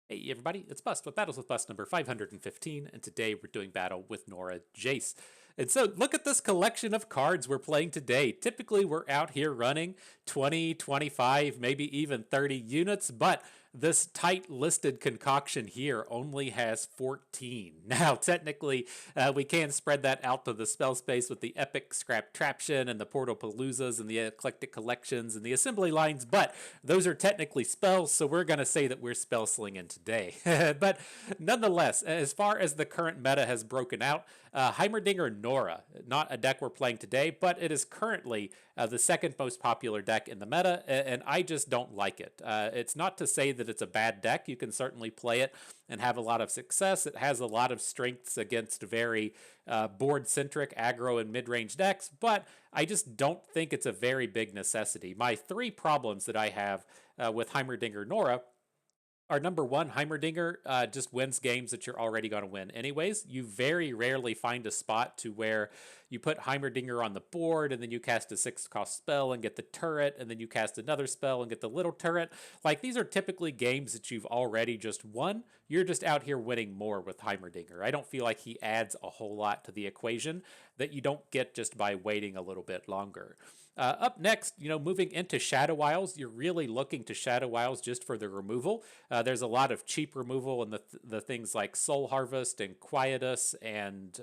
Hey everybody, it's Bust with Battles with Bust number 515, and today we're doing battle with Norra Jayce. And so look at this collection of cards we're playing today. Typically we're out here running 20, 25, maybe even 30 units, but this tight listed concoction here only has 14. Now technically we can spread that out to the spell space with the Epic Scrap Traption and the Portal Paloozas and the Eclectic Collections and the Assembly Lines, but those are technically spells, so we're going to say that we're spell slinging today. But nonetheless, as far as the current meta has broken out, Heimerdinger Norra, not a deck we're playing today, but it is currently the second most popular deck in the meta, and I just don't like it. It's not to say that it's a bad deck. You can certainly play it and have a lot of success. It has a lot of strengths against very board-centric aggro and mid-range decks, but I just don't think it's a very big necessity. My three problems that I have with Heimerdinger Norra are number one, Heimerdinger just wins games that you're already going to win anyways. You very rarely find a spot to where you put Heimerdinger on the board and then you cast a 6-cost spell and get the turret, and then you cast another spell and get the little turret. Like, these are typically games that you've already just won. You're just out here winning more with Heimerdinger. I don't feel like he adds a whole lot to the equation that you don't get just by waiting a little bit longer. Up next, moving into Shadow Isles, you're really looking to Shadow Isles just for the removal. There's a lot of cheap removal in the things like Soul Harvest and Quietus and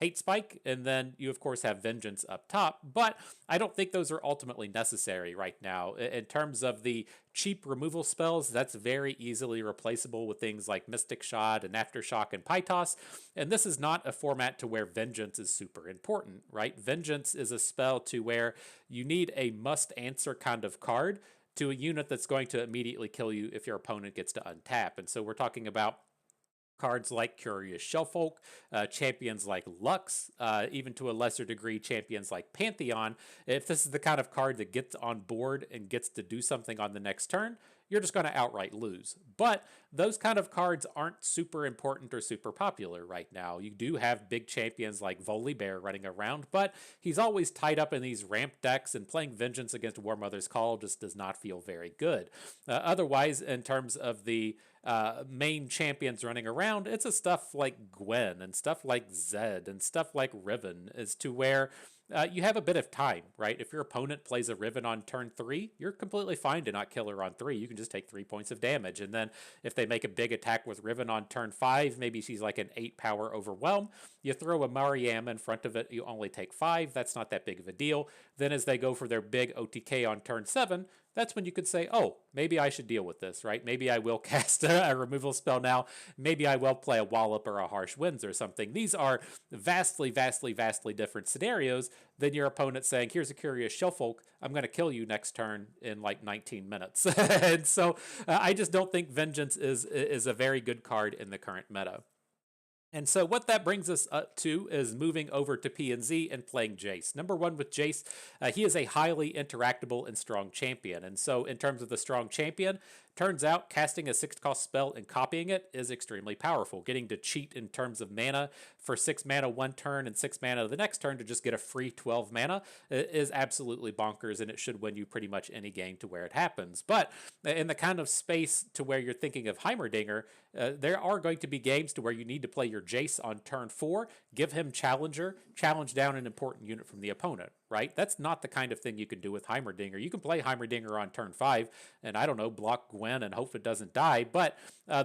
Hate Spike, and then you of course have Vengeance up top, but I don't think those are ultimately necessary right now. In terms of the cheap removal spells, that's very easily replaceable with things like Mystic Shot and Aftershock and Pytos, and this is not a format to where Vengeance is super important, right? Vengeance is a spell to where you need a must-answer kind of card to a unit that's going to immediately kill you if your opponent gets to untap, and so we're talking about cards like Curious Shellfolk, champions like Lux, even to a lesser degree, champions like Pantheon. If this is the kind of card that gets on board and gets to do something on the next turn, you're just going to outright lose. But those kind of cards aren't super important or super popular right now. You do have big champions like Volibear running around, but he's always tied up in these ramp decks, and playing Vengeance against War Mother's Call just does not feel very good. Otherwise, in terms of the main champions running around, it's a stuff like Gwen and stuff like Zed and stuff like Riven, as to where you have a bit of time, right? If your opponent plays a Riven on turn 3, you're completely fine to not kill her on 3. You can just take 3 points of damage. And then if they make a big attack with Riven on turn 5, maybe she's like an 8 power overwhelm, you throw a Mariam in front of it, you only take 5. That's not that big of a deal. Then as they go for their big OTK on turn 7, that's when you could say, oh, maybe I should deal with this, right? Maybe I will cast a removal spell now. Maybe I will play a Wallop or a Harsh Winds or something. These are vastly, vastly, vastly different scenarios than your opponent saying, here's a Curious Shellfolk, I'm going to kill you next turn in like 19 minutes. And so I just don't think Vengeance is a very good card in the current meta. And so what that brings us up to is moving over to PNZ and playing Jayce. Number one with Jayce, he is a highly interactable and strong champion. And so in terms of the strong champion, turns out casting a 6-cost spell and copying it is extremely powerful. Getting to cheat in terms of mana for 6 mana one turn and 6 mana the next turn to just get a free 12 mana is absolutely bonkers, and it should win you pretty much any game to where it happens. But in the kind of space to where you're thinking of Heimerdinger, there are going to be games to where you need to play your Jayce on turn 4, give him Challenger, challenge down an important unit from the opponent, right? That's not the kind of thing you can do with Heimerdinger. You can play Heimerdinger on turn 5 and, I don't know, block Gwen and hope it doesn't die, but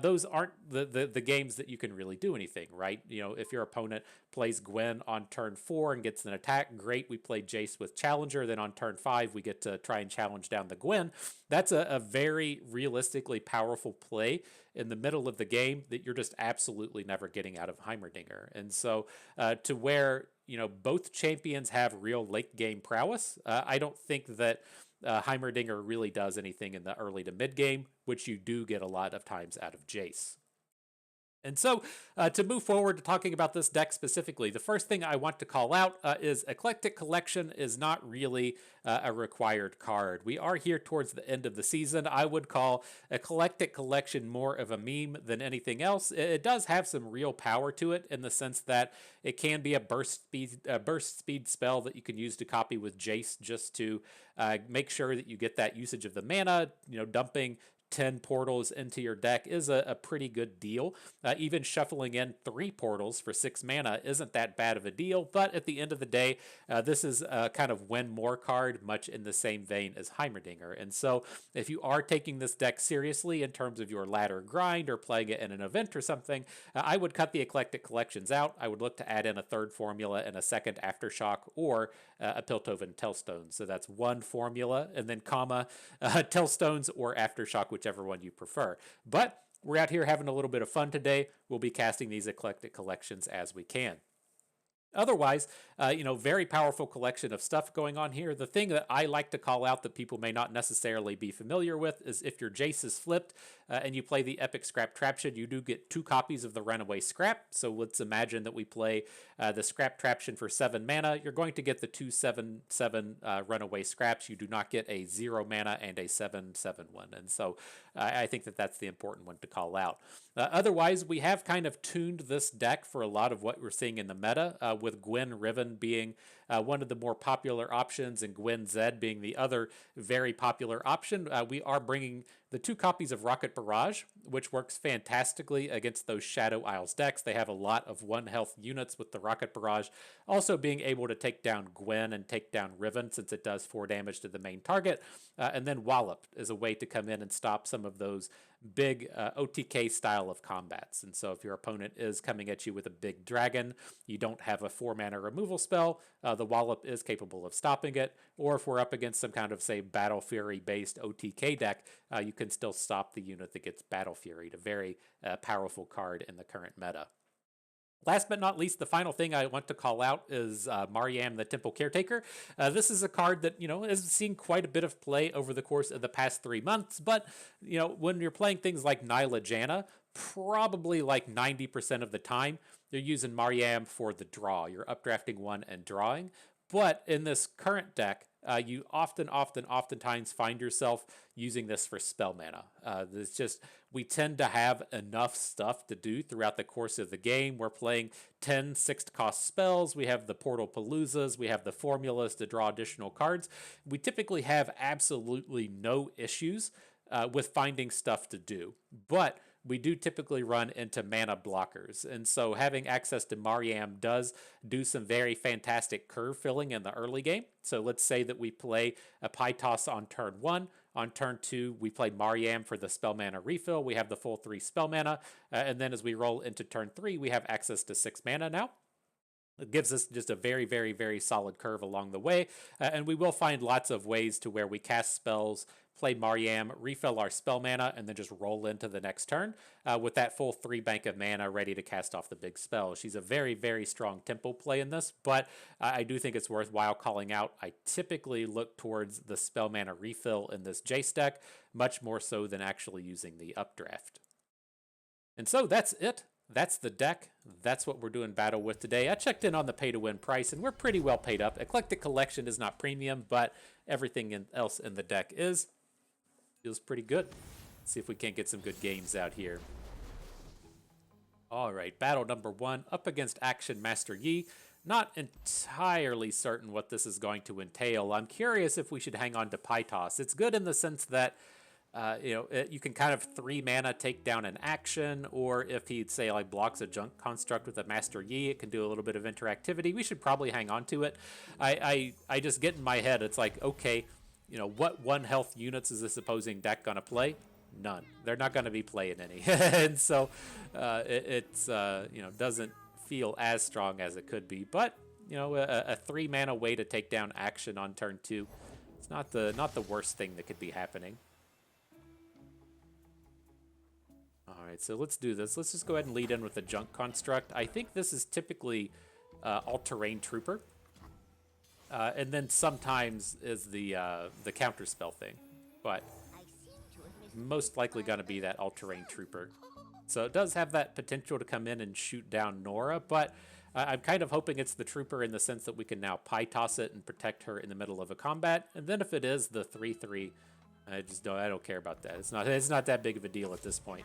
those aren't the games that you can really do anything, right? If your opponent plays Gwen on turn 4 and gets an attack, great, we play Jayce with Challenger, then on turn 5 we get to try and challenge down the Gwen. That's a very realistically powerful play in the middle of the game that you're just absolutely never getting out of Heimerdinger. And so to where both champions have real late game prowess, I don't think that Heimerdinger really does anything in the early to mid game, which you do get a lot of times out of Jayce. And so to move forward to talking about this deck specifically, the first thing I want to call out is Eclectic Collection is not really a required card. We are here towards the end of the season. I would call Eclectic Collection more of a meme than anything else. It does have some real power to it in the sense that it can be a burst speed spell that you can use to copy with Jayce just to make sure that you get that usage of the mana, dumping 10 portals into your deck is a pretty good deal. Even shuffling in 3 portals for 6 mana isn't that bad of a deal, but at the end of the day, this is a kind of win more card, much in the same vein as Heimerdinger. And so if you are taking this deck seriously in terms of your ladder grind or playing it in an event or something, I would cut the Eclectic Collections out. I would look to add in a third formula and a second Aftershock or a Piltover Tellstone. So that's one formula and then comma Tellstones or Aftershock, whichever one you prefer. But we're out here having a little bit of fun today. We'll be casting these Eclectic Collections as we can. Otherwise, very powerful collection of stuff going on here. The thing that I like to call out that people may not necessarily be familiar with is if your Jayce is flipped and you play the Epic Scrap Traption, you do get 2 copies of the Runaway Scrap. So let's imagine that we play the Scrap Traption for 7 mana. You're going to get the 2/7/7 Runaway Scraps. You do not get a 0 mana and a 7/7 one. And so I think that that's the important one to call out. Otherwise, we have kind of tuned this deck for a lot of what we're seeing in the meta, with Gwen Riven being one of the more popular options and Gwen Zed being the other very popular option. We are bringing the 2 copies of Rocket Barrage, which works fantastically against those Shadow Isles decks. They have a lot of 1 health units with the Rocket Barrage. Also being able to take down Gwen and take down Riven since it does 4 damage to the main target. And then Wallop is a way to come in and stop some of those big OTK style of combats. And so if your opponent is coming at you with a big dragon, you don't have a 4 mana removal spell, the Wallop is capable of stopping it. Or if we're up against some kind of, say, Battle Fury based OTK deck, you can still stop the unit that gets Battle Fury, a very powerful card in the current meta. Last but not least, the final thing I want to call out is Mariam the Temple Caretaker. This is a card that, has seen quite a bit of play over the course of the past 3 months, but, when you're playing things like Nilah Jinx, probably like 90% of the time, you're using Mariam for the draw. You're updrafting 1 and drawing. But in this current deck, you oftentimes find yourself using this for spell mana. We tend to have enough stuff to do throughout the course of the game. We're playing 10 6th cost spells. We have the Portal Paloozas. We have the formulas to draw additional cards. We typically have absolutely no issues with finding stuff to do. But we do typically run into mana blockers. And so having access to Mariam does do some very fantastic curve filling in the early game. So let's say that we play a Pie Toss on turn 1. On turn 2, we play Mariam for the spell mana refill. We have the full 3 spell mana. And then as we roll into turn 3, we have access to 6 mana now. It gives us just a very, very, very solid curve along the way. And we will find lots of ways to where we cast spells, play Mariam, refill our spell mana, and then just roll into the next turn with that full 3 bank of mana ready to cast off the big spell. She's a very, very strong tempo play in this, but I do think it's worthwhile calling out. I typically look towards the spell mana refill in this Jayce deck, much more so than actually using the updraft. And so that's it. That's the deck. That's what we're doing battle with today. I checked in on the pay-to-win price, and we're pretty well paid up. Eclectic Collection is not premium, but everything else in the deck is. Feels pretty good. Let's see if we can't get some good games out here. All right, battle number 1 up against Akshan Master Yi. Not entirely certain what this is going to entail. I'm curious if we should hang on to Pie Toss. It's good in the sense that you can kind of 3 mana take down an action, or if he'd say like blocks a junk construct with a Master Yi, it can do a little bit of interactivity. We should probably hang on to it. I just get in my head, it's like, okay, what 1 health units is this opposing deck going to play? None. They're not going to be playing any. And so it's doesn't feel as strong as it could be. But, a 3 mana way to take down action on turn 2. It's not the worst thing that could be happening. All right, so let's do this. Let's just go ahead and lead in with the junk construct. I think this is typically all-terrain trooper. And then sometimes is the counterspell thing, but most likely going to be that all-terrain trooper. So it does have that potential to come in and shoot down Norra, but I'm kind of hoping it's the trooper in the sense that we can now Pie Toss it and protect her in the middle of a combat. And then if it is the 3/3, I don't care about that. It's not that big of a deal at this point.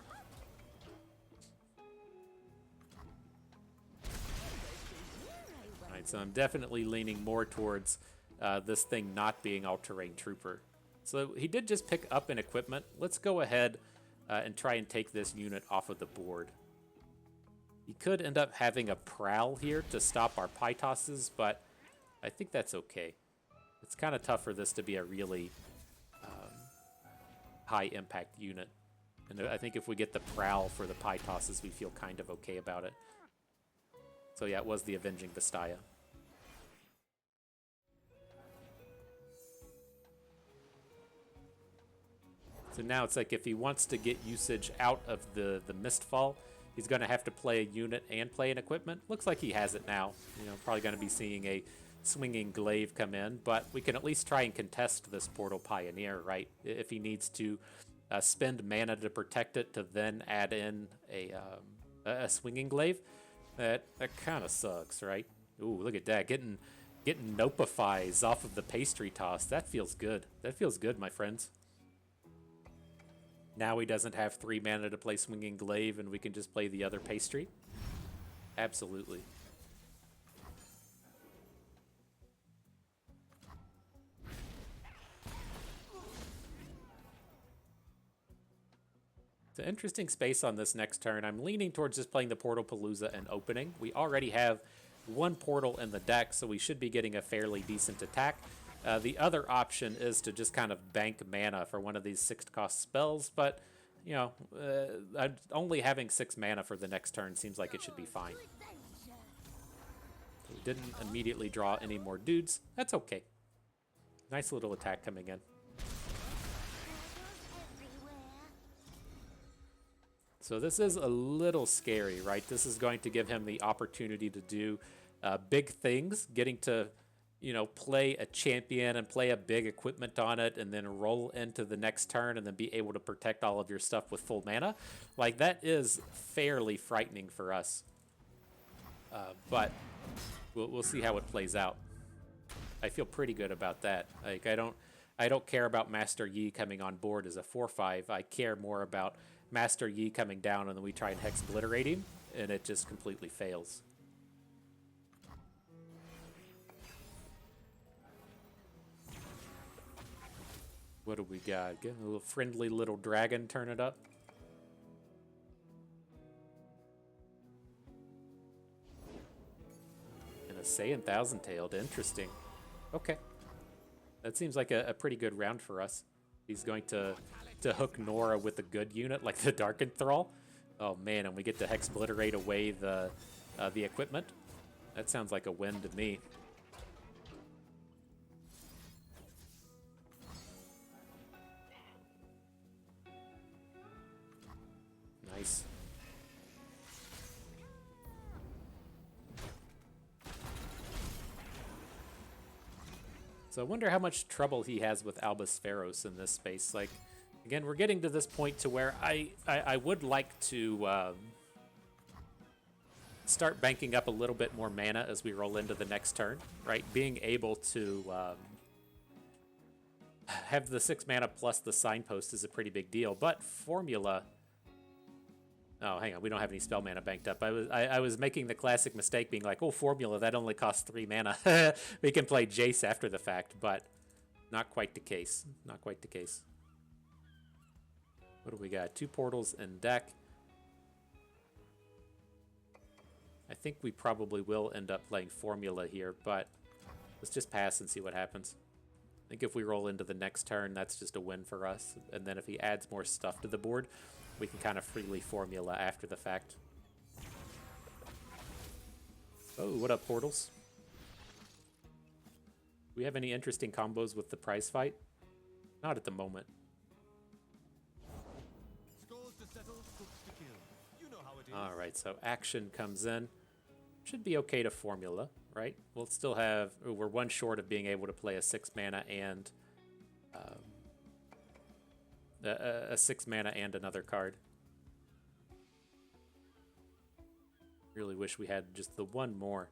So I'm definitely leaning more towards this thing not being all-terrain trooper. So he did just pick up an equipment. Let's go ahead and try and take this unit off of the board. He could end up having a prowl here to stop our pie tosses, but I think that's okay. It's kind of tough for this to be a really high impact unit. And I think if we get the prowl for the pie tosses, we feel kind of okay about it. So yeah, it was the Avenging Vastaya. So now it's like if he wants to get usage out of the Mistfall, he's going to have to play a unit and play an equipment. Looks like he has it now. You know, probably going to be seeing a Swinging Glaive come in, but we can at least try and contest this Portal Pioneer, right? If he needs to spend mana to protect it to then add in a Swinging Glaive, that kind of sucks, right? Ooh, look at that, getting Nopifies off of the Pastry Toss. That feels good. That feels good, my friends. Now he doesn't have 3 mana to play Swinging Glaive, and we can just play the other Pastry. Absolutely. It's an interesting space on this next turn. I'm leaning towards just playing the Portal Palooza and opening. We already have 1 portal in the deck, so we should be getting a fairly decent attack. The other option is to just kind of bank mana for one of these 6-cost spells, but, you know, only having 6 mana for the next turn seems like it should be fine. We didn't immediately draw any more dudes. That's okay. Nice little attack coming in. So this is a little scary, right? This is going to give him the opportunity to do big things, getting to, you know, play a champion and play a big equipment on it and then roll into the next turn and then be able to protect all of your stuff with full mana. Like, that is fairly frightening for us. But we'll see how it plays out. I feel pretty good about that. Like, I don't care about Master Yi coming on board as a 4/5. I care more about Master Yi coming down and then we try and Hex Obliterate him, and it just completely fails. What do we got? Get a little friendly little dragon, turn it up. And a Saiyan Thousand-Tailed, interesting. Okay. That seems like a pretty good round for us. He's going to hook Norra with a good unit like the Dark Enthrall. Oh man, and we get to Hex Obliterate away the equipment. That sounds like a win to me. Nice. So I wonder how much trouble he has with Albus Pharos in this space. Like, again, we're getting to this point to where I would like to start banking up a little bit more mana as we roll into the next turn, right? Being able to have the 6 mana plus the Signpost is a pretty big deal, but Formula... Oh, hang on, we don't have any spell mana banked up. I was making the classic mistake being like, oh, Formula, that only costs 3 mana. We can play Jayce after the fact, but not quite the case. Not quite the case. What do we got? 2 portals in deck. I think we probably will end up playing Formula here, but let's just pass and see what happens. I think if we roll into the next turn, that's just a win for us. And then if he adds more stuff to the board, we can kind of freely Formula after the fact. Oh, what up, portals? Do we have any interesting combos with the prize fight? Not at the moment. Alright, so action comes in. Should be okay to Formula, right? We'll still have... We're 1 short of being able to play a 6 mana and... a 6 mana and another card. Really wish we had just the 1 more.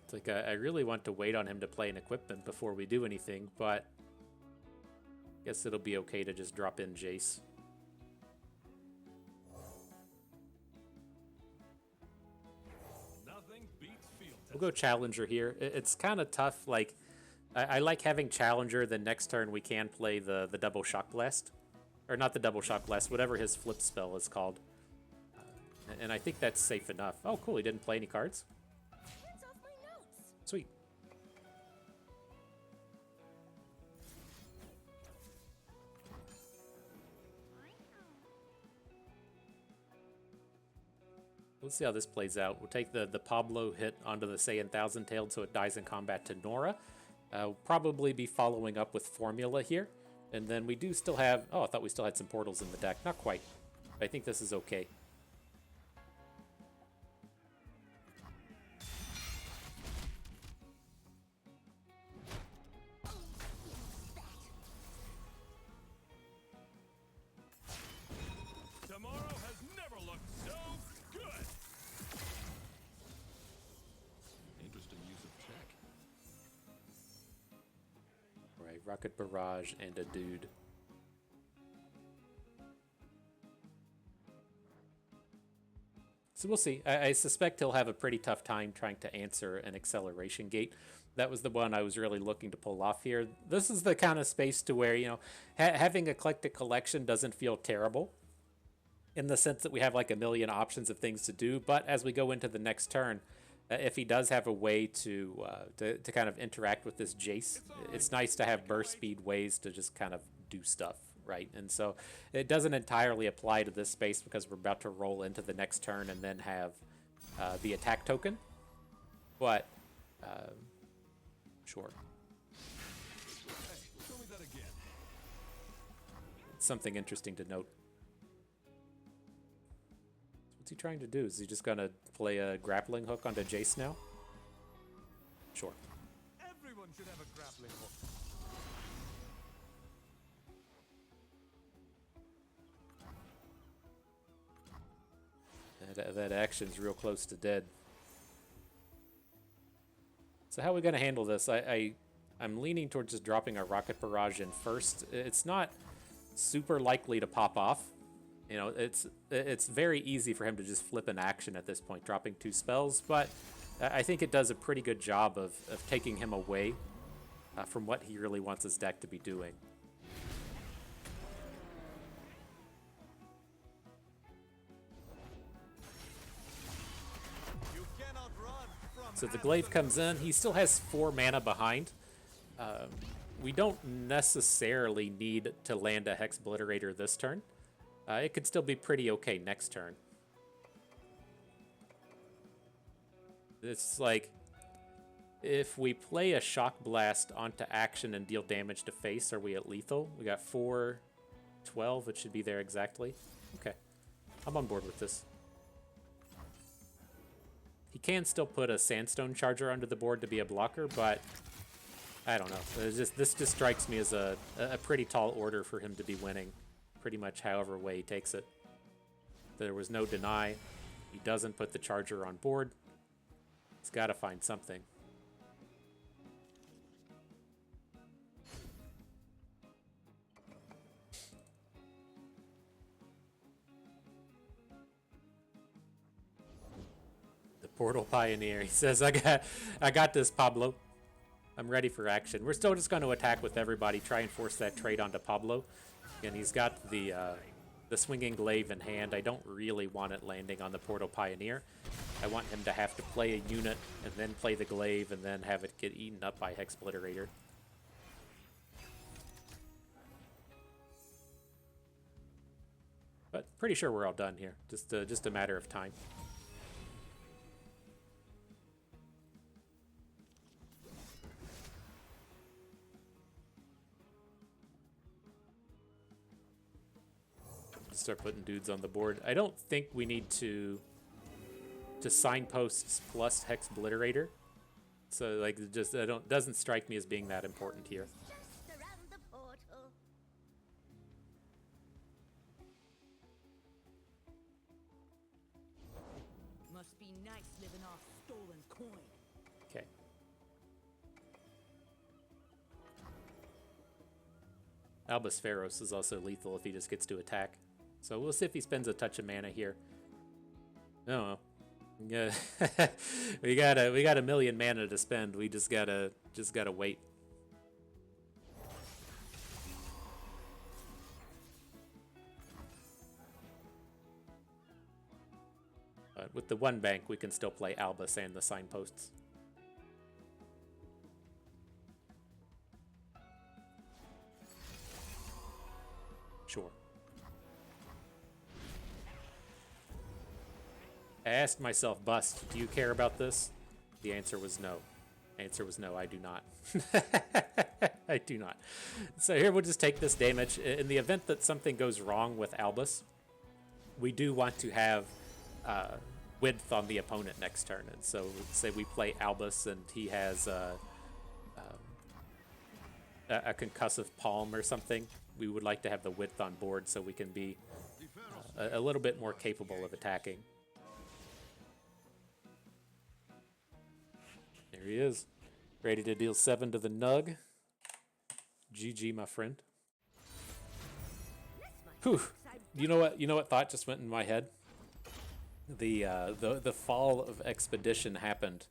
It's like I really want to wait on him to play an equipment before we do anything, but I guess it'll be okay to just drop in Jayce. Nothing beats We'll go Challenger here. It's kind of tough. Like, I like having Challenger. The next turn we can play the double Shock Blast. Or not the double Shock Blast, whatever his flip spell is called. And I think that's safe enough. Oh, cool. He didn't play any cards. Sweet. Let's see how this plays out. We'll take the Pablo hit onto the Saiyan Thousand-Tailed so it dies in combat to Norra. We'll probably be following up with Formula here. And then we do still have... Oh, I thought we still had some portals in the deck. Not quite. But I think this is okay. Rocket Barrage and a dude. So we'll see. I suspect he'll have a pretty tough time trying to answer an acceleration gate. That was the one I was really looking to pull off here. This is the kind of space to where, you know, having Eclectic Collection doesn't feel terrible in the sense that we have like a million options of things to do. But as we go into the next turn, if he does have a way to kind of interact with this Jayce, it's nice to have burst speed ways to just kind of do stuff, right? And so it doesn't entirely apply to this space because we're about to roll into the next turn and then have the attack token. But, sure. It's something interesting to note. What's he trying to do? Is he just going to play a grappling hook onto Jayce now? Sure. Everyone should have a grappling hook. That action's real close to dead. So how are we going to handle this? I'm leaning towards just dropping our Rocket Barrage in first. It's not super likely to pop off. You know, it's very easy for him to just flip an action at this point, dropping 2 spells, but I think it does a pretty good job of taking him away from what he really wants his deck to be doing. You cannot run from So the Glaive comes in. He still has 4 mana behind. We don't necessarily need to land a Hex Obliterator this turn. It could still be pretty okay next turn. It's like, if we play a Shock Blast onto action and deal damage to face, are we at lethal? We got 4, 12, it should be there exactly. Okay, I'm on board with this. He can still put a Sandstone Charger onto the board to be a blocker, but I don't know. This just strikes me as a pretty tall order for him to be winning. Pretty much however way he takes it. There was no deny. He doesn't put the Charger on board. He's got to find something. The Portal Pioneer. He says, I got this, Pablo. I'm ready for action. We're still just going to attack with everybody, try and force that trade onto Pablo. And he's got the Swinging Glaive in hand. I don't really want it landing on the Portal Pioneer. I want him to have to play a unit and then play the Glaive and then have it get eaten up by Hex Obliterator. But pretty sure we're all done here. Just a matter of time. Start putting dudes on the board. I don't think we need to signposts plus Hex Obliterator. So like just doesn't strike me as being that important here. Just around the portal. Must be nice living off stolen coin. Okay. Albus Pharos is also lethal if he just gets to attack. So we'll see if he spends a touch of mana here. No, Yeah, we got a million mana to spend. We just gotta wait. But with the one bank, we can still play Albus and the signposts. Sure. I asked myself, Bust, do you care about this? The answer was no. Answer was no, I do not. I do not. So here we'll just take this damage. In the event that something goes wrong with Albus, we do want to have width on the opponent next turn. And so say we play Albus and he has a concussive palm or something. We would like to have the width on board so we can be a little bit more capable of attacking. There he is, ready to deal 7 to the Nug. GG, my friend. Whew. You know what? You know what thought just went in my head? The fall of Expedition happened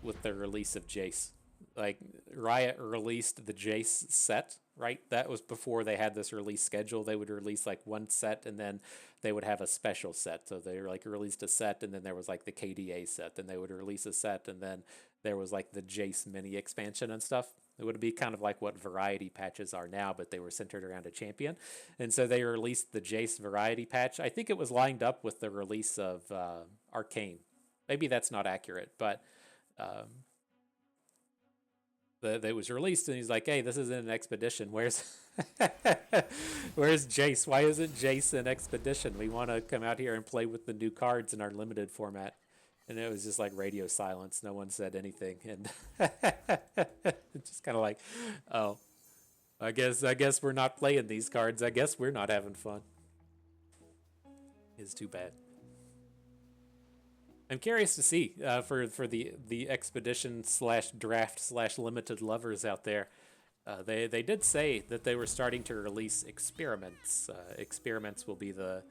with the release of Jayce. Like, Riot released the Jayce set, right? That was before they had this release schedule. They would release like one set and then they would have a special set. So they like released a set and then there was like the KDA set. Then they would release a set and then there was like the Jayce mini expansion and stuff. It would be kind of like what variety patches are now, but they were centered around a champion. And so they released the Jayce variety patch. I think it was lined up with the release of Arcane. Maybe that's not accurate, but that was released and he's like, hey, this isn't an expedition. Where's Jayce? Why isn't Jayce an expedition? We want to come out here and play with the new cards in our limited format. And it was just like radio silence. No one said anything. And it's just kind of like, oh, I guess we're not playing these cards. I guess we're not having fun. It's too bad. I'm curious to see for the expedition / draft / limited lovers out there. They did say that they were starting to release experiments. Experiments will be the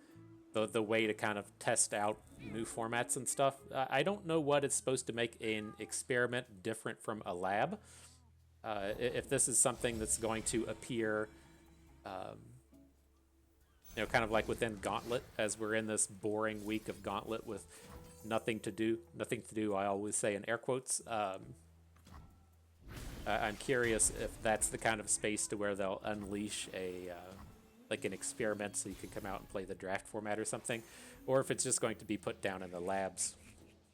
way to kind of test out new formats and stuff. I don't know what is supposed to make an experiment different from a lab. If this is something that's going to appear, kind of like within Gauntlet, as we're in this boring week of Gauntlet with nothing to do. I always say in air quotes. I'm curious if that's the kind of space to where they'll unleash like an experiment so you can come out and play the draft format or something, or if it's just going to be put down in the labs.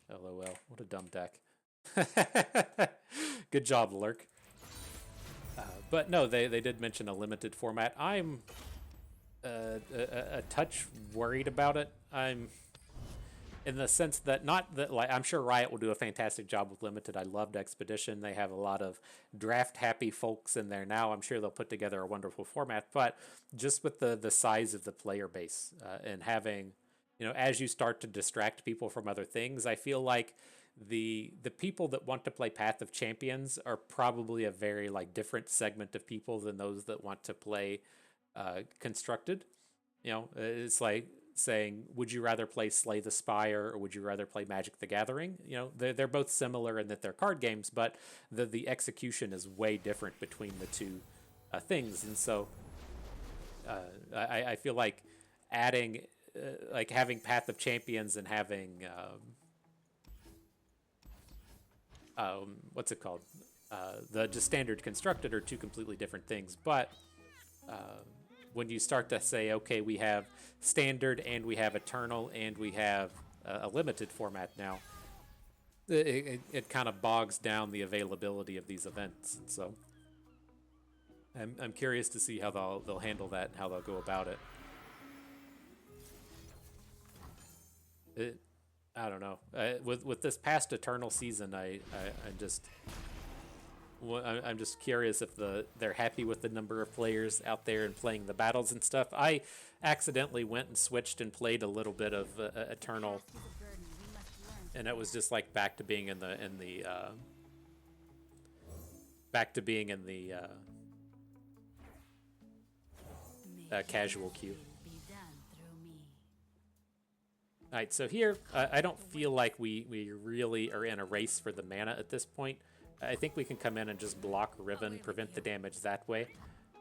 LOL, what a dumb deck. Good job, Lurk. But no, they did mention a limited format. I'm a touch worried about it. I'm in the sense that I'm sure Riot will do a fantastic job with limited. I loved Expedition. They have a lot of draft happy folks in there now. I'm sure they'll put together a wonderful format, but just with the size of the player base and having, as you start to distract people from other things, I feel like the people that want to play Path of Champions are probably a very like different segment of people than those that want to play Constructed. It's like saying, would you rather play Slay the Spire or would you rather play Magic the Gathering? They're both similar in that they're card games, but the execution is way different between the two things. And so I feel like adding, like having Path of Champions and having, what's it called? The just standard Constructed are two completely different things, but when you start to say, okay, we have standard and we have eternal and we have a limited format now, it kind of bogs down the availability of these events. And so I'm curious to see how they'll handle that and how they'll go about it. I don't know. With this past eternal season, I'm just curious if they're happy with the number of players out there and playing the battles and stuff. I accidentally went and switched and played a little bit of Eternal, and it was just like back to being in the casual queue. All right, so here, I don't feel like we really are in a race for the mana at this point. I think we can come in and just block Riven, prevent the damage that way,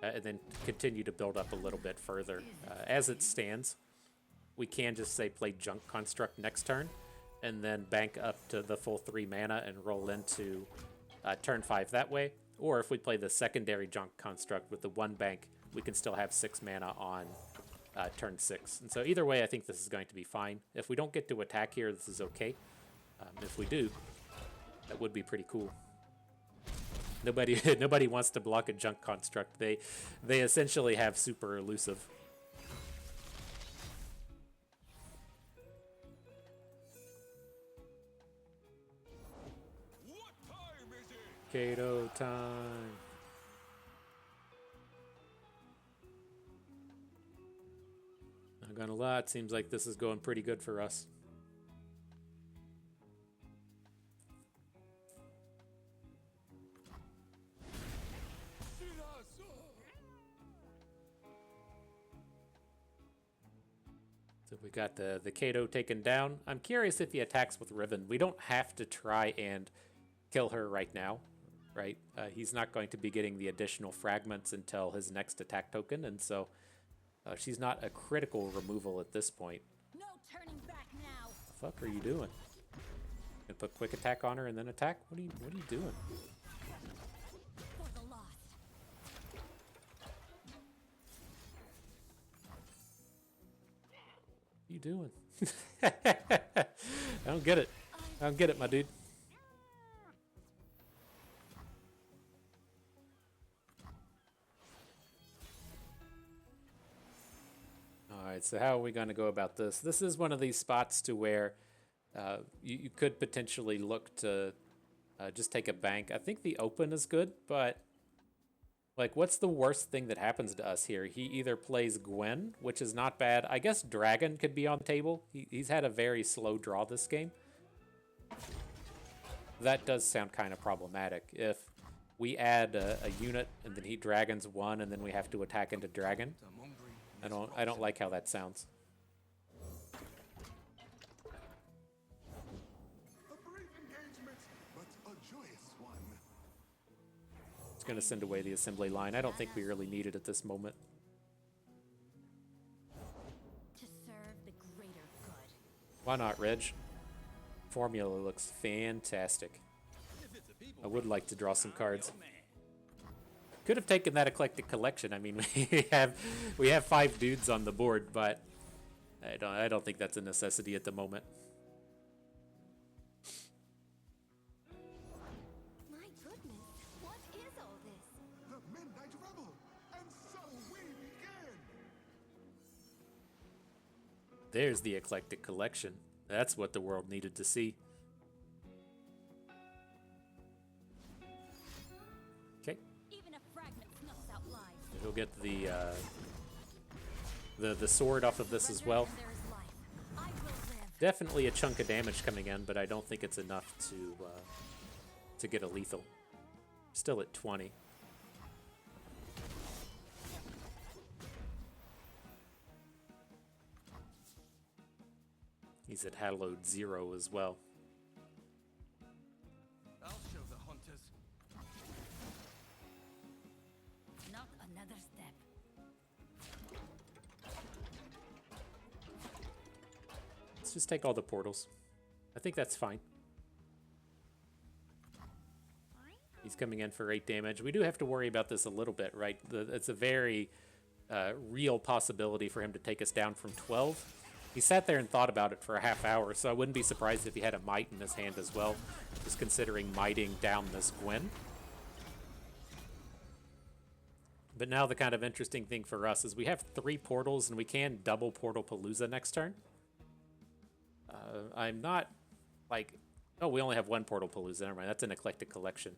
and then continue to build up a little bit further. As it stands, we can just say play Junk Construct next turn, and then bank up to the full 3 mana and roll into turn 5 that way. Or if we play the secondary Junk Construct with the 1 bank, we can still have 6 mana on turn 6. And so either way, I think this is going to be fine. If we don't get to attack here, this is okay. If we do, that would be pretty cool. Nobody wants to block a Junk Construct. They essentially have super elusive. What time is it? Kato time. Not gonna lie, it seems like this is going pretty good for us. So we got the Kato taken down. I'm curious if he attacks with Riven. We don't have to try and kill her right now, right? He's not going to be getting the additional fragments until his next attack token, and so she's not a critical removal at this point. No turning back now. The fuck are you doing? Gonna put quick attack on her and then attack? What are you doing? For the lost. What are you doing? I don't get it. I don't get it, my dude. Alright, so how are we going to go about this? This is one of these spots to where you could potentially look to just take a bank. I think the open is good, but like, what's the worst thing that happens to us here? He either plays Gwen, which is not bad. I guess Dragon could be on the table. He's had a very slow draw this game. That does sound kind of problematic. If we add a unit and then he Dragons 1 and then we have to attack into Dragon, I don't like how that sounds. A brief engagement, but a joyous one. It's going to send away the assembly line. I don't think we really need it at this moment. To serve the greater good. Why not, Reg? Formula looks fantastic. I would like to draw some cards. Could have taken that eclectic collection. I mean, we have 5 dudes on the board, but I don't think that's a necessity at the moment. My goodness, what is all this? The Midnight Rebel, and so we begin. There's the eclectic collection. That's what the world needed to see. Okay. Even a fragment snuffs out lives. He'll get the sword off of this as well. And there is life. I will live. Definitely a chunk of damage coming in, but I don't think it's enough to get a lethal. Still at 20. He's at Hallowed 0 as well. I'll show the hunters. Not another step. Let's just take all the portals. I think that's fine. He's coming in for 8 damage. We do have to worry about this a little bit, right? It's a very real possibility for him to take us down from 12. He sat there and thought about it for a half hour, so I wouldn't be surprised if he had a Might in his hand as well, just considering mighting down this Gwen. But now the kind of interesting thing for us is we have 3 portals, and we can double Portal Palooza next turn. I'm not, like... Oh, we only have 1 Portal Palooza. Never mind, that's an eclectic collection.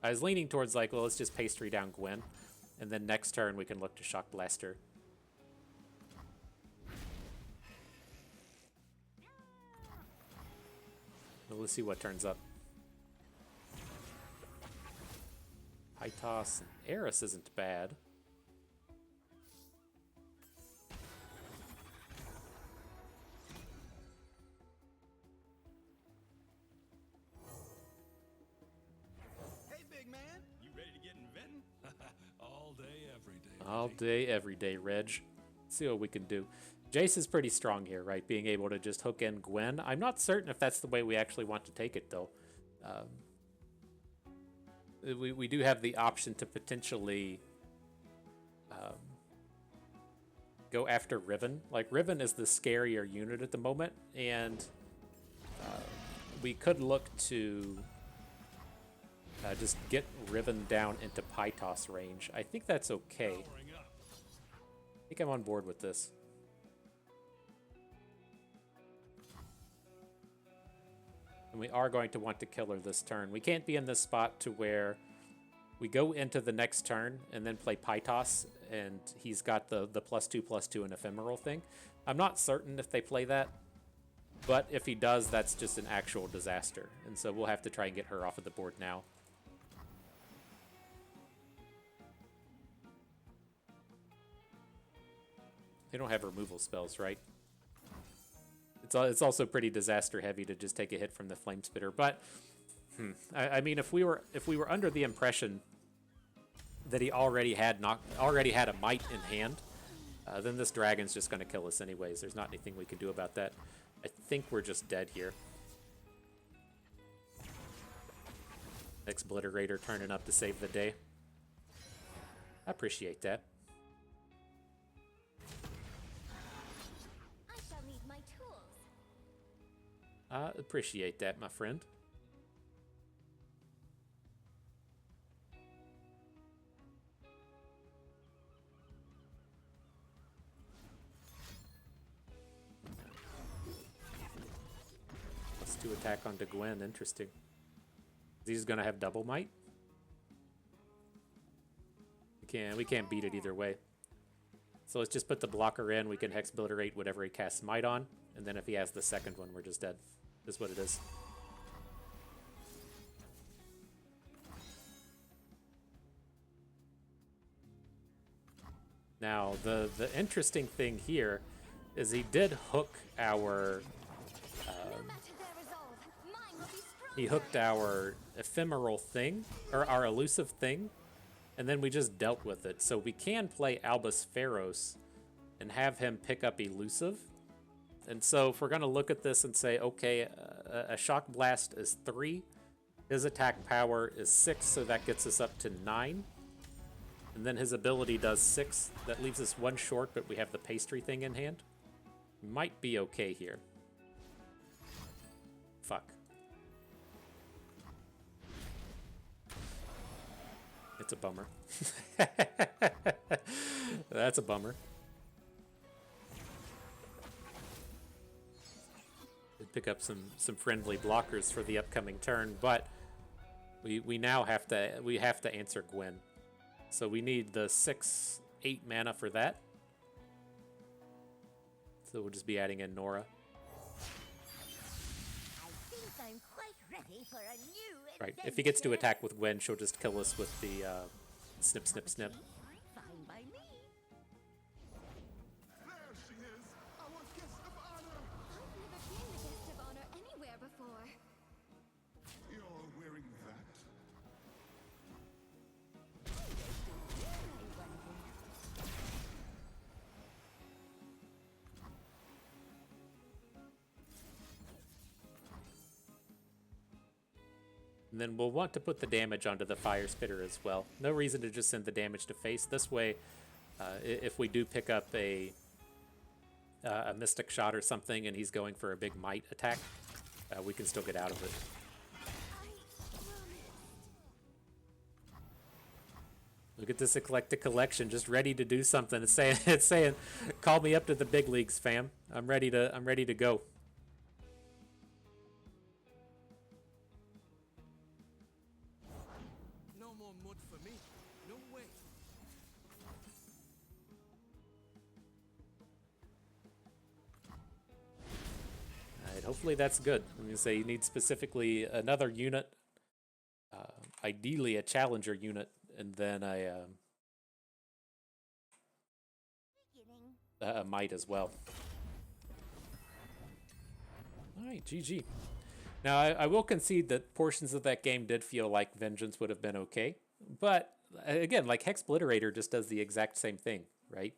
I was leaning towards, like, well, let's just pastry down Gwen, and then next turn we can look to Shock Blaster. Well, let's see what turns up. High Toss and Eris isn't bad. All day, every day, Reg. Let's see what we can do. Jayce is pretty strong here, right? Being able to just hook in Gwen. I'm not certain if that's the way we actually want to take it, though. We do have the option to potentially go after Riven. Like, Riven is the scarier unit at the moment, and we could look to just get Riven down into Pytos range. I think that's okay. I think I'm on board with this. And we are going to want to kill her this turn. We can't be in this spot to where we go into the next turn and then play Pytos, and he's got the +2/+2 and ephemeral thing. I'm not certain if they play that, but if he does, that's just an actual disaster. And so we'll have to try and get her off of the board now. They don't have removal spells, right? It's also pretty disaster heavy to just take a hit from the Flame Spitter. But I mean, if we were under the impression that he already had a Might in hand, then this dragon's just going to kill us anyways. There's not anything we can do about that. I think we're just dead here. Exbliterator turning up to save the day. I appreciate that. I shall need my tools. I appreciate that, my friend. +2 attack onto Gwen. Interesting. He's gonna have double might. We can't beat it either way. So let's just put the blocker in. We can Hexbliterate whatever he casts might on, and then if he has the second one, we're just dead. Is what it is. Now the interesting thing here is he did hook our. He hooked our ephemeral thing, or our elusive thing, and then we just dealt with it. So we can play Albus Pharos and have him pick up elusive. And so if we're going to look at this and say, okay, a Shock Blast is 3, his attack power is 6, so that gets us up to 9. And then his ability does 6. That leaves us 1 short, but we have the pastry thing in hand. Might be okay here. Fuck. It's a bummer. That's a bummer. Did pick up some friendly blockers for the upcoming turn, but we now have to answer Gwen. So we need the 6/8 mana for that. So we'll just be adding in Norra. I think I'm quite ready for a new Right. If he gets to attack with Gwen, she'll just kill us with the snip, snip, snip. Fine by me. There she is, our guest of honor. I've never been the guest of honor anywhere before. You're wearing that? And then we'll want to put the damage onto the Fire Spitter as well. No reason to just send the damage to face. This way, if we do pick up a Mystic Shot or something and he's going for a big Might attack, we can still get out of it. Look at this eclectic collection, just ready to do something. It's saying, call me up to the big leagues, fam. I'm ready to go. No more mud for me. No way. Alright, hopefully that's good. I'm going to say you need specifically another unit, ideally a challenger unit, and then a might as well. Alright, GG. Now, I will concede that portions of that game did feel like Vengeance would have been okay, but again, like Hex Obliterator just does the exact same thing, right?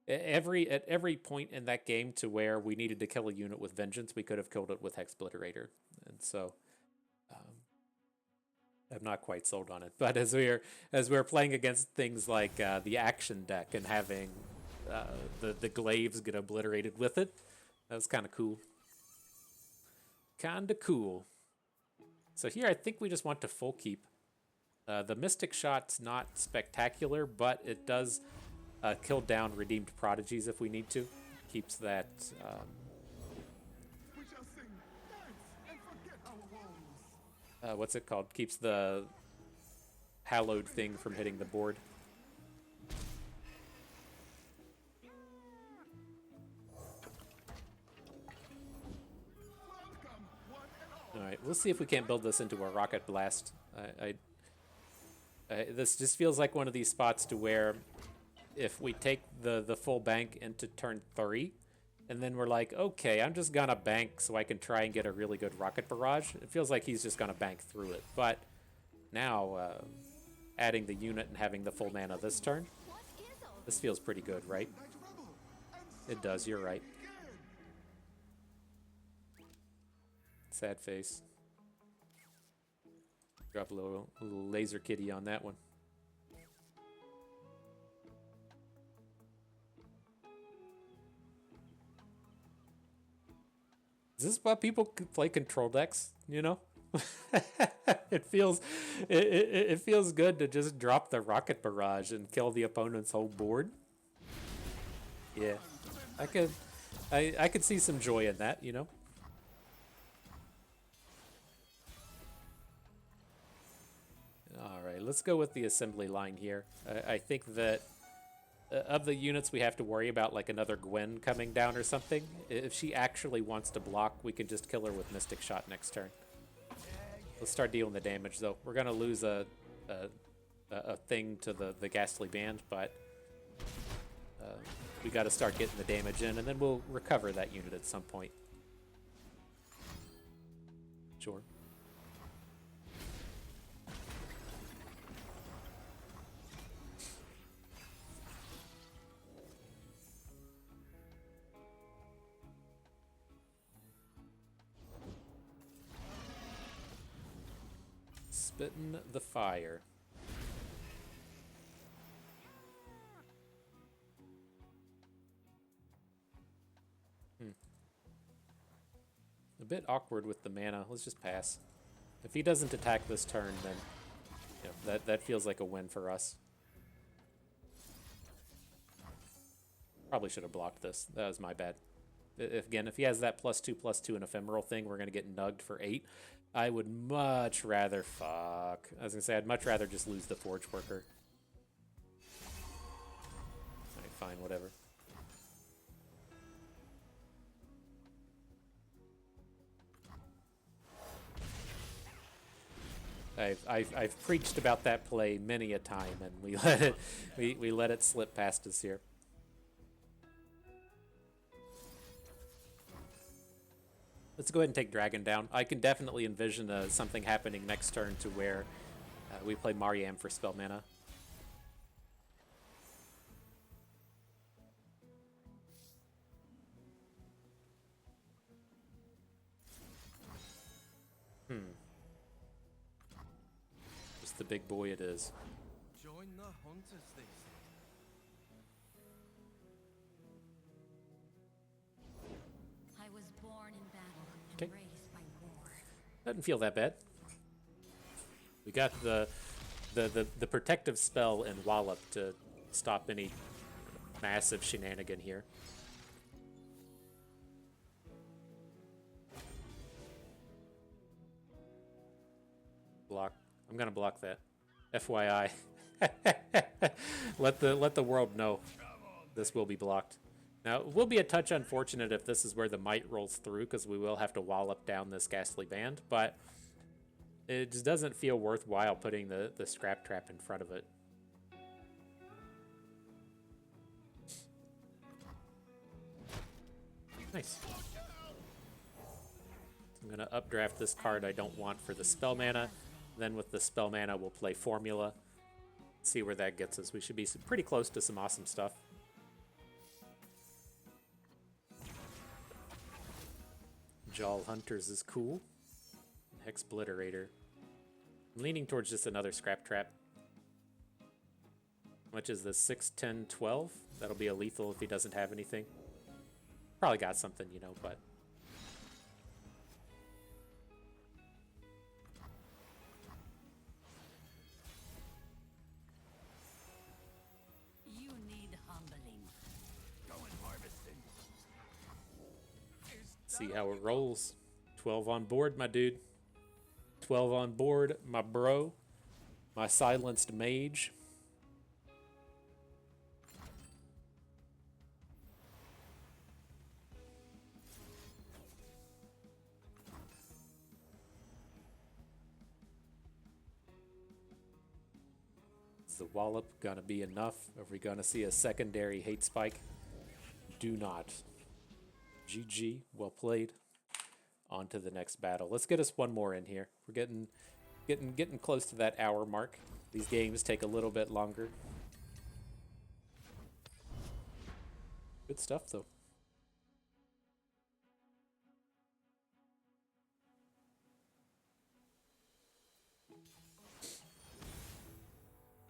At every point in that game to where we needed to kill a unit with Vengeance, we could have killed it with Hex Obliterator, and so I'm not quite sold on it. But as we're playing against things like the action deck and having the glaives get obliterated with it, that was kind of cool. Kinda cool. So here I think we just want to full keep. The Mystic Shot's not spectacular, but it does kill down Redeemed Prodigies if we need to. Keeps that... We shall sing, dance, and forget our woes. what's it called? Keeps the hallowed thing from hitting the board. Welcome, one and all. All right, we'll see if we can't build this into a Rocket Blast. This just feels like one of these spots to where if we take the full bank into turn 3, and then we're like, okay, I'm just gonna bank so I can try and get a really good Rocket Barrage. It feels like he's just gonna bank through it. But now, adding the unit and having the full mana this turn, this feels pretty good, right? Night rebel, and It does, you're right. again. Sad face. Drop a little laser kitty on that one. Is this why people play control decks? You know, it feels it feels good to just drop the Rocket Barrage and kill the opponent's whole board. Yeah, I could see some joy in that. You know. All right, let's go with the assembly line here. I think that of the units we have to worry about, like another Gwen coming down or something, if she actually wants to block, we can just kill her with Mystic Shot next turn. Let's start dealing the damage, though. We're going to lose a thing to the Ghastly Band, but we got to start getting the damage in, and then we'll recover that unit at some point. Sure. Spitting the fire. A bit awkward with the mana. Let's just pass. If he doesn't attack this turn, then you know, that feels like a win for us. Probably should have blocked this. That was my bad. If he has that +2/+2 and ephemeral thing, we're going to get nugged for 8. I would much rather... Fuck. I was going to say, I'd much rather just lose the Forge Worker. Alright, fine, whatever. I've preached about that play many a time, and we let it slip past us here. Let's go ahead and take Dragon down. I can definitely envision something happening next turn to where we play Mariam for spell mana. Just the big boy it is. Join the hunters, they say. I was born in battle and Okay. raised by war. Doesn't feel that bad. We got the protective spell and Wallop to stop any massive shenanigan here. Block. I'm gonna block that. FYI. let the world know this will be blocked. Now, it will be a touch unfortunate if this is where the might rolls through, because we will have to wallop down this Ghastly Band, but it just doesn't feel worthwhile putting the Scrap Trap in front of it. Nice. I'm going to updraft this card I don't want for the spell mana. Then with the spell mana, we'll play Formula. See where that gets us. We should be pretty close to some awesome stuff. Jawl Hunters is cool. Hexbliterator. I'm leaning towards just another Scrap Trap. Which is the 6, 10, 12. That'll be a lethal if he doesn't have anything. Probably got something, you know, but... You need humbling. Going harvesting. See how it rolls. 12 on board, my dude. 12 on board, my bro. My silenced mage. Is the wallop gonna be enough? Are we gonna see a secondary hate spike? Do not. GG, well played. On to the next battle. Let's get us one more in here. We're getting close to that hour mark. These games take a little bit longer. Good stuff though.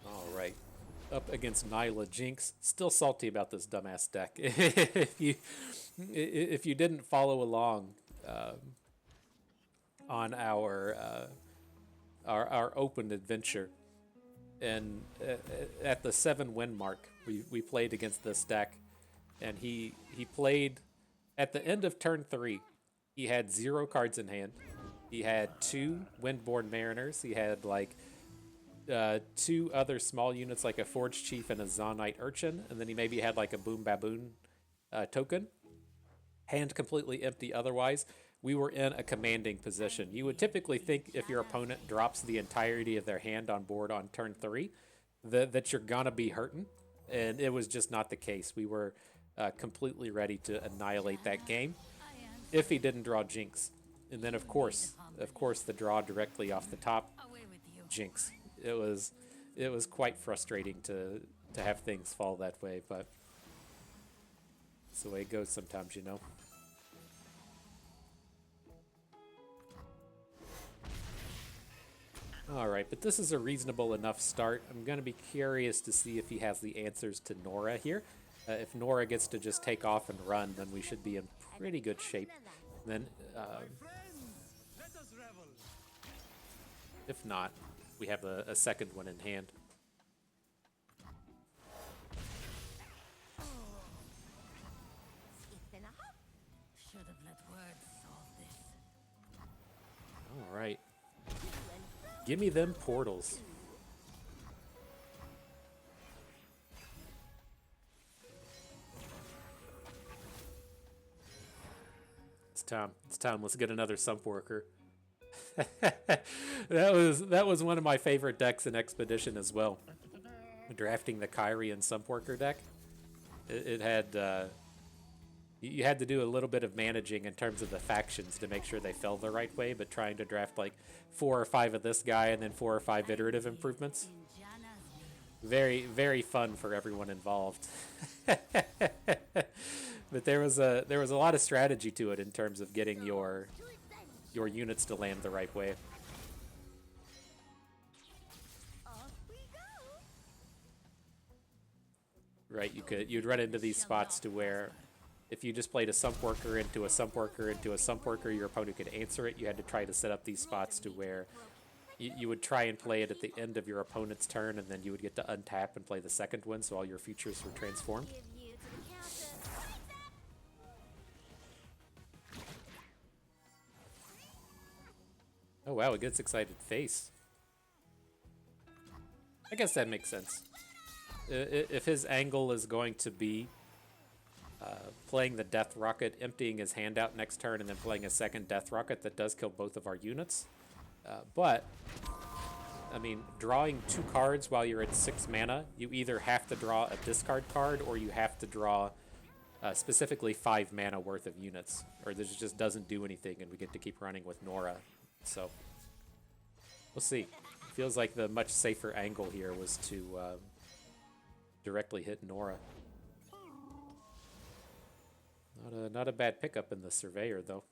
All right. Up against Nilah Jinx. Still salty about this dumbass deck. if you didn't follow along on our open adventure, and at the 7-win mark, we played against this deck, and he played at the end of turn 3. He had 0 cards in hand. He had 2 Windborn Mariners. He had like 2 other small units, like a Forge Chief and a Zonite Urchin, and then he maybe had like a Boom Baboon token. Hand completely empty otherwise. We were in a commanding position. You would typically think if your opponent drops the entirety of their hand on board on turn 3, that you're gonna be hurting, and it was just not the case. We were completely ready to annihilate that game if he didn't draw Jinx. And then of course the draw directly off the top, Away with you. Jinx. It was quite frustrating to have things fall that way, but it's the way it goes sometimes, you know. Alright, but this is a reasonable enough start. I'm going to be curious to see if he has the answers to Norra here. If Norra gets to just take off and run, then we should be in pretty good shape. Then, Let us revel. if not, we have a second one in hand. Should have let words solve this. Alright. Give me them portals. It's time. It's time. Let's get another Sump Worker. that was one of my favorite decks in Expedition as well. Drafting the Kyrie and Sump Worker deck. It had you had to do a little bit of managing in terms of the factions to make sure they fell the right way, but trying to draft like 4 or 5 of this guy and then 4 or 5 iterative improvements. Very, very fun for everyone involved. But there was a lot of strategy to it in terms of getting your units to land the right way. Right, you'd run into these spots to where if you just played a Sump Worker into a Sump Worker into a Sump Worker, your opponent could answer it. You had to try to set up these spots to where you would try and play it at the end of your opponent's turn, and then you would get to untap and play the second one, so all your features were transformed. Oh wow, it gets excited face. I guess that makes sense. If his angle is going to be playing the Death Rocket, emptying his hand out next turn, and then playing a second Death Rocket, that does kill both of our units. But, I mean, drawing 2 cards while you're at 6 mana, you either have to draw a discard card or you have to draw specifically 5 mana worth of units. Or this just doesn't do anything and we get to keep running with Norra. So, we'll see. Feels like the much safer angle here was to directly hit Norra. Not a bad pickup in the Surveyor, though.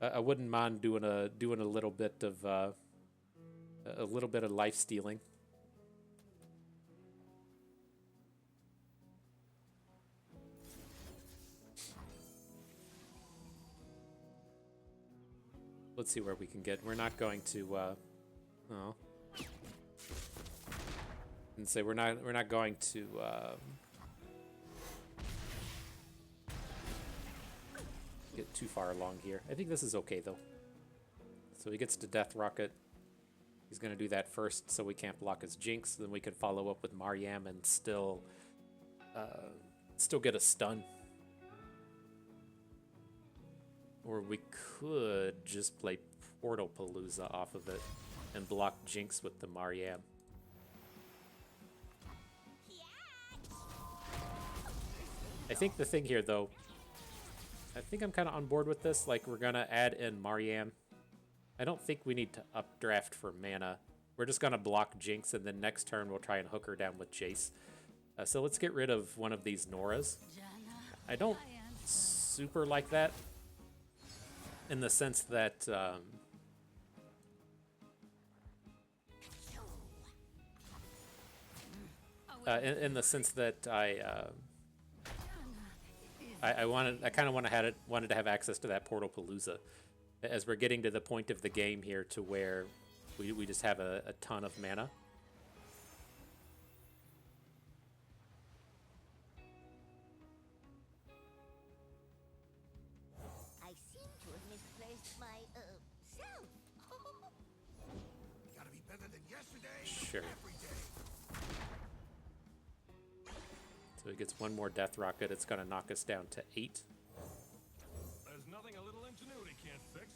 I wouldn't mind doing a little bit of life stealing. Let's see where we can get. We're not going to. Oh. And say we're not going to. Get too far along here. I think this is okay though. So he gets to Death Rocket. He's gonna do that first, so we can't block his Jinx. Then we can follow up with Mariam and still get a stun. Or we could just play Portal Palooza off of it and block Jinx with the Mariam. I think the thing here, though, I think I'm kind of on board with this. Like, we're going to add in Mariam. I don't think we need to updraft for mana. We're just going to block Jinx, and then next turn we'll try and hook her down with Jayce. So let's get rid of one of these Norras. I don't super like that, in the sense that in the sense that I kind of wanted to have access to that Portal Palooza, as we're getting to the point of the game here to where we just have a ton of mana. I seem to have misplaced my self. Gotta be better than yesterday. Sure. Every day. So he gets one more Death Rocket. It's going to knock us down to 8. There's nothing a little ingenuity can't fix.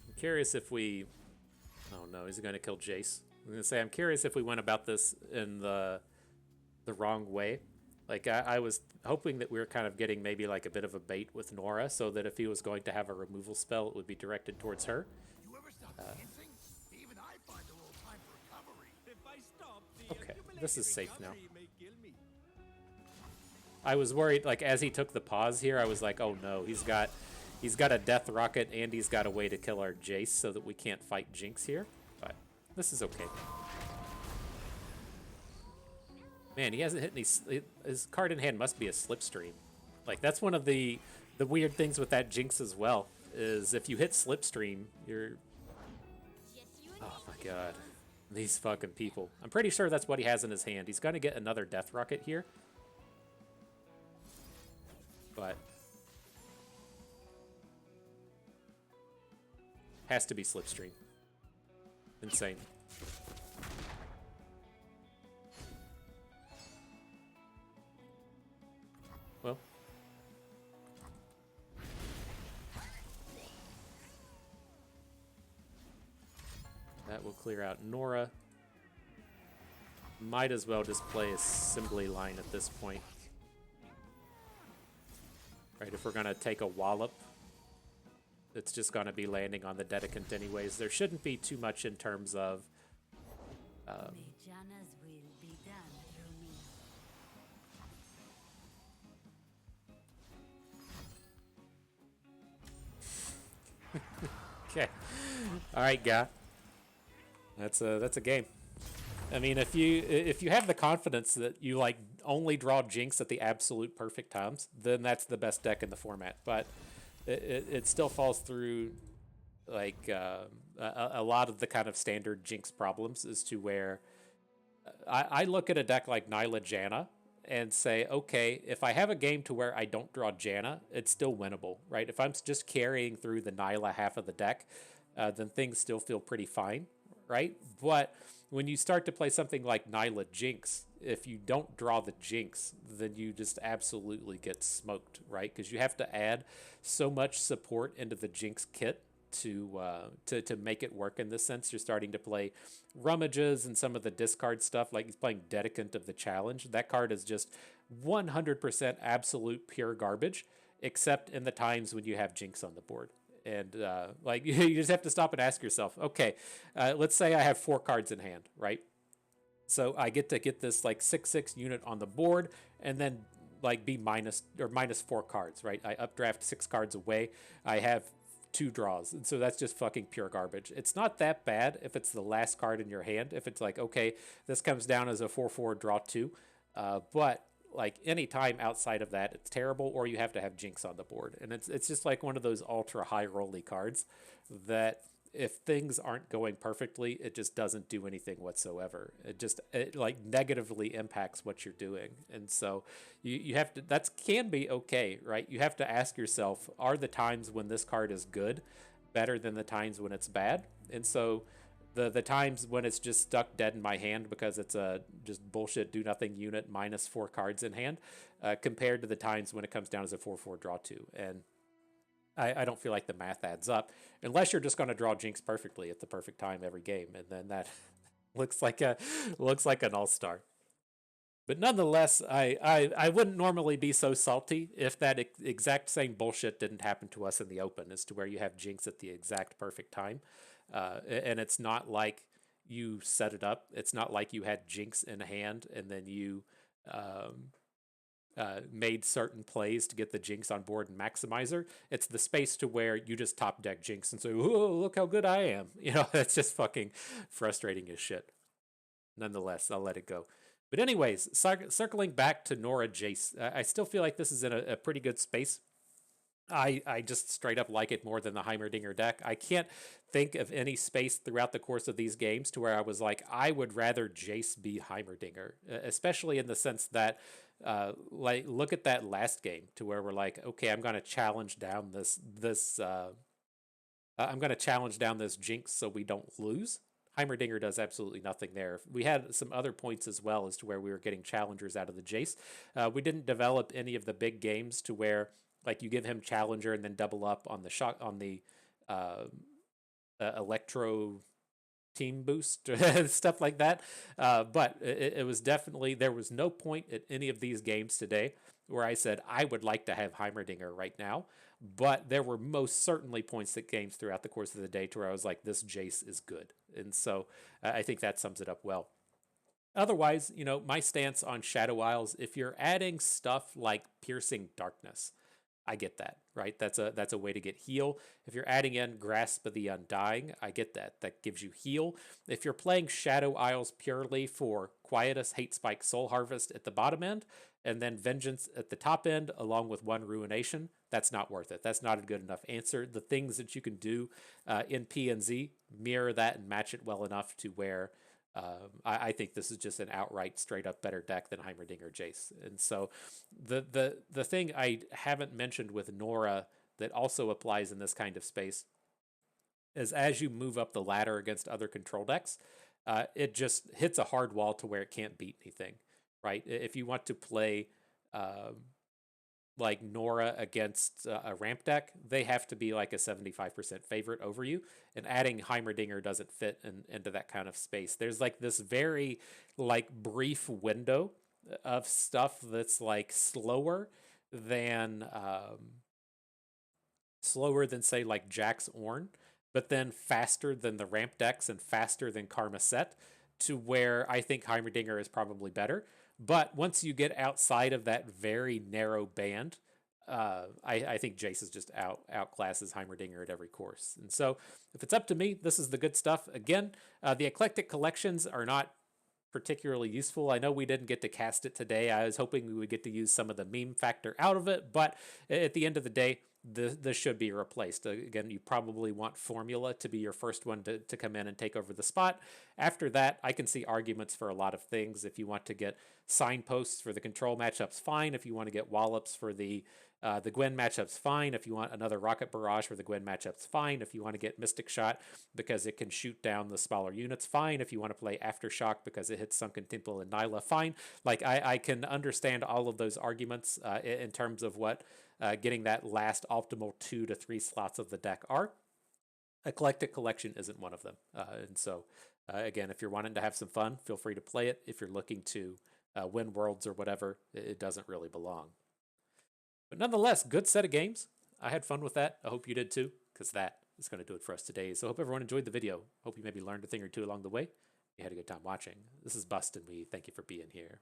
I'm curious if we... Oh no, he's going to kill Jayce. I'm going to say I'm curious if we went about this in the wrong way. Like, I was hoping that we were kind of getting maybe like a bit of a bait with Norra, so that if he was going to have a removal spell, it would be directed towards her. You ever stop dancing? Even I find a little time for recovery. If I stop, the Okay, this is safe now. recovery may kill me. I was worried, like, as he took the pause here, I was like, oh no, he's got a Death Rocket and he's got a way to kill our Jayce so that we can't fight Jinx here. But this is okay. Man, he hasn't hit any... His card in hand must be a Slipstream. Like, that's one of the weird things with that Jinx as well, is if you hit Slipstream, you're... Oh my god. These fucking people. I'm pretty sure that's what he has in his hand. He's going to get another Death Rocket here. But... has to be Slipstream. Insane. Well. That will clear out Norra. Might as well just play Assembly Line at this point. Right, if we're going to take a wallop, it's just going to be landing on the Dedicant anyways. There shouldn't be too much in terms of... May Janna's will be done through me. Okay. All right, guy. That's a game. I mean, if you have the confidence that you like only draw Jinx at the absolute perfect times, then that's the best deck in the format. But it still falls through like a lot of the kind of standard Jinx problems as to where I look at a deck like Nilah Janna and say, okay, if I have a game to where I don't draw Janna, it's still winnable, right? If I'm just carrying through the Nilah half of the deck, then things still feel pretty fine, right? But when you start to play something like Nilah Jinx, if you don't draw the Jinx, then you just absolutely get smoked, right? Because you have to add so much support into the Jinx kit to make it work in this sense. You're starting to play Rummages and some of the discard stuff, like he's playing Dedicant of the Challenge. That card is just 100% absolute pure garbage, except in the times when you have Jinx on the board. And like you just have to stop and ask yourself, okay, let's say I have 4 cards in hand, right? So I get to get this like 6/6 unit on the board, and then like be minus 4 cards, right? I updraft 6 cards away. I have 2 draws, and so that's just fucking pure garbage. It's not that bad if it's the last card in your hand. If it's like, okay, this comes down as a 4/4 draw 2, but like any time outside of that, it's terrible. Or you have to have Jinx on the board, and it's just like one of those ultra high rolly cards that if things aren't going perfectly, it just doesn't do anything whatsoever. It like negatively impacts what you're doing. And so you have to, that can be okay, right? You have to ask yourself, are the times when this card is good better than the times when it's bad? And so the times when it's just stuck dead in my hand because it's a just bullshit do nothing unit minus 4 cards in hand, compared to the times when it comes down as a 4/4 draw 2. And I don't feel like the math adds up unless you're just going to draw Jinx perfectly at the perfect time every game, and then that looks like an all-star. But nonetheless, I wouldn't normally be so salty if that exact same bullshit didn't happen to us in the open, as to where you have Jinx at the exact perfect time, and it's not like you set it up. It's not like you had Jinx in hand and then you made certain plays to get the Jinx on board and maximizer. It's the space to where you just top deck Jinx and say, "Whoa, look how good I am." You know, it's just fucking frustrating as shit. Nonetheless, I'll let it go. But anyways, circling back to Norra Jayce, I still feel like this is in a pretty good space. I just straight up like it more than the Heimerdinger deck. I can't think of any space throughout the course of these games to where I was like, I would rather Jayce be Heimerdinger, especially in the sense that, like, look at that last game to where we're like, okay, I'm going to challenge down I'm going to challenge down this Jinx so we don't lose. Heimerdinger does absolutely nothing there. We had some other points as well as to where we were getting challengers out of the Jayce. We didn't develop any of the big games to where like you give him challenger and then double up on the shot on the electro team boost stuff like that. But it was definitely, there was no point at any of these games today where I said I would like to have Heimerdinger right now. But there were most certainly points at games throughout the course of the day to where I was like, this Jayce is good. And so I think that sums it up well. Otherwise, you know, my stance on Shadow Isles, if you're adding stuff like Piercing Darkness, I get that, right? That's a way to get heal. If you're adding in Grasp of the Undying, I get that. That gives you heal. If you're playing Shadow Isles purely for Quietus, Hate Spike, Soul Harvest at the bottom end, and then Vengeance at the top end, along with 1 Ruination, that's not worth it. That's not a good enough answer. The things that you can do in P and Z mirror that and match it well enough to where I think this is just an outright straight up better deck than Heimerdinger Jayce. And so the thing I haven't mentioned with Norra that also applies in this kind of space is as you move up the ladder against other control decks, it just hits a hard wall to where it can't beat anything, right? If you want to play like Norra against a ramp deck, they have to be like a 75% favorite over you. And adding Heimerdinger doesn't fit into that kind of space. There's like this very like brief window of stuff that's like slower than say like Jax Ornn, but then faster than the ramp decks and faster than Karma Set, to where I think Heimerdinger is probably better. But once you get outside of that very narrow band, I think Jayce is just outclasses Heimerdinger at every course. And so if it's up to me, this is the good stuff. Again, the eclectic collections are not particularly useful. I know we didn't get to cast it today. I was hoping we would get to use some of the meme factor out of it, but at the end of the day, this should be replaced. Again, you probably want Formula to be your first one to come in and take over the spot. After that, I can see arguments for a lot of things. If you want to get signposts for the control matchups, fine. If you want to get wallops for the Gwen matchup's fine. If you want another Rocket Barrage for the Gwen matchup's fine. If you want to get Mystic Shot because it can shoot down the smaller units, fine. If you want to play Aftershock because it hits Sunken Temple and Nilah, fine. Like I can understand all of those arguments in terms of what getting that last optimal 2 to 3 slots of the deck are. Eclectic Collection isn't one of them. And so again, if you're wanting to have some fun, feel free to play it. If you're looking to win worlds or whatever. It doesn't really belong. But nonetheless, good set of games. I had fun with that. I hope you did too, because that is going to do it for us today. So I hope everyone enjoyed the video. Hope you maybe learned a thing or two along the way. You had a good time watching. This is Bust, and we thank you for being here.